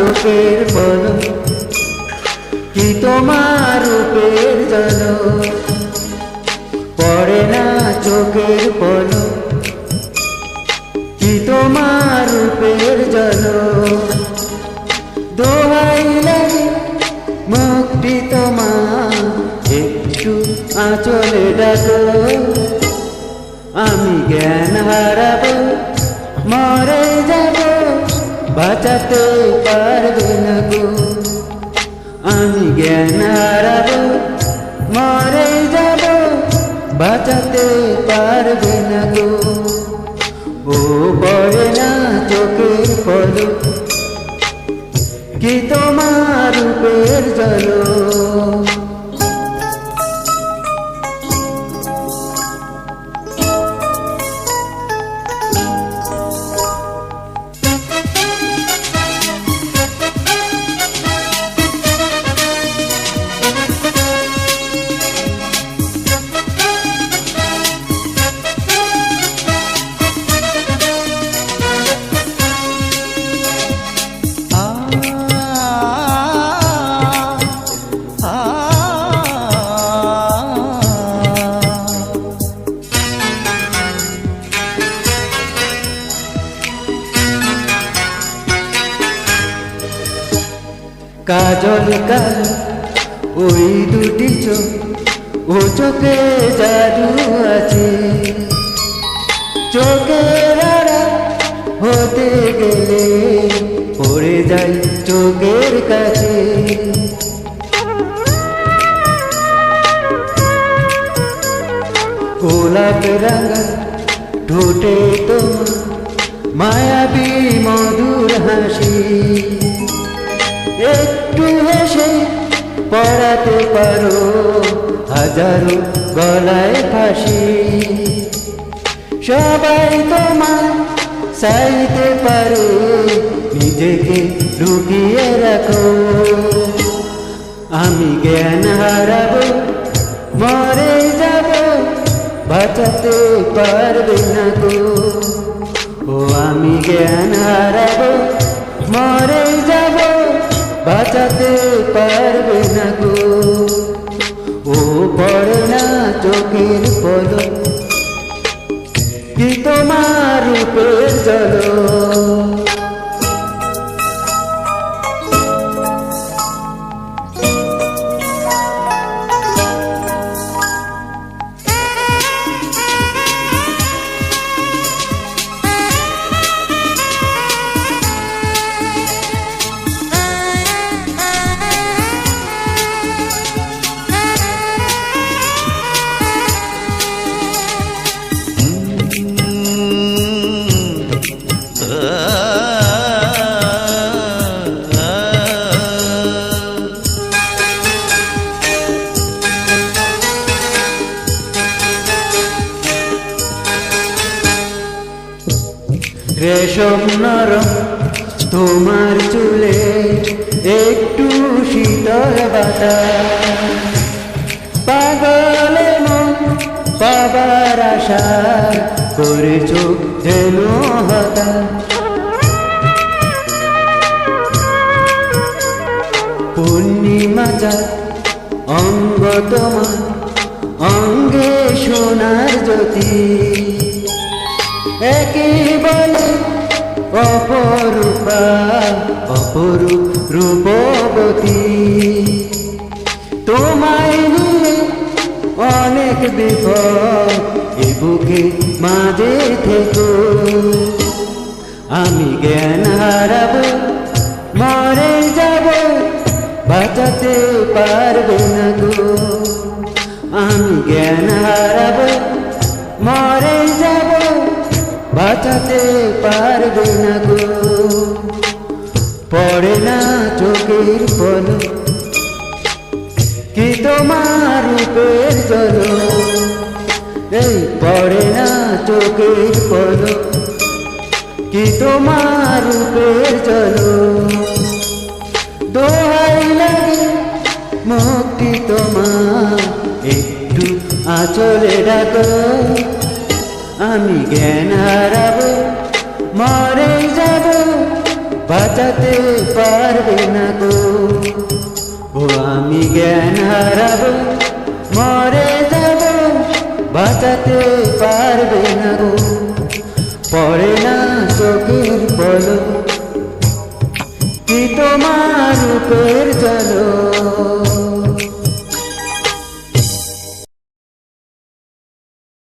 চোখের পলক, কি তোমার রূপের ঝলক, পড়ে না চোখের পলক, কি তোমার রূপের ঝলক। দোহাই লাগে মুক্তি তোমার, একটু আঁচলে ডাকো। আমি জ্ঞান হারাবো, মরে যাব, বাঁচাতে পারবে না গো। আমি জ্ঞান হারাবো, মরে যাব, বাঁচাতে পারবে না গো। ও পড়ে না চোখের পলক, কি তোমার রূপের ঝলক। কাজল কাল ওই দুটি চোখ, ও চোখে জাদু আছে। চোখের আড়াল হতে গেলে পড়ে যাই চোখের কাছে। গোলাপ রাঙা ঠোঁটে তোমার মায়াবী মধুর হাসি, একটু হেসে পড়াতে পারো হাজারো গলায় ফাঁসি। সবাই তোমার চাইতে পারে, নিজেকে লুকিয়ে রাখো। আমি জ্ঞান হারাবো, মরে যাব, বাঁচাতে পারবে না গো। ও আমি জ্ঞান হারাবো, মরে যাব, বাঁচাতে পারবে না গো। ও পড়ে না চোখের পলক, কি তোমার রূপের ঝলক। রেশম নরম তোমার চুলে, একটু শীতল বাতাস, পাগলে মন পাবার আশা করেছ যেন হতাশ। পূর্ণিমা চাঁদ অঙ্গ তোমার, অঙ্গে সোনার জ্যোতি, একই বলে অপরূপা অপরূপ রূপবতী। তোমায় নিয়ে অনেক বিপদ, এ বুকে মাঝে থেকো। আমি জ্ঞান হারাবো, মরে যাব, বাঁচাতে পারবে না গো। আমি জ্ঞান হারাবো, মরে যাব, বাঁচাতে পারবে না গো। পড়ে না চোখের পলক, কি তোমার রূপের ঝলক। এই পড়ে না চোখের পলক, কি তোমার রূপের ঝলক। দোহাই লাগে মুক্তি তোমার, একটু আঁচলে ডাকো। আমি জ্ঞান হারাবো, মরে যাব, বাঁচাতে পারবে না গো। ও আমি জ্ঞান হারাবো, মরে যাব, বাঁচাতে পারবে না গো। পড়ে না চোখের পলক, কি তোমার রূপের ঝলক।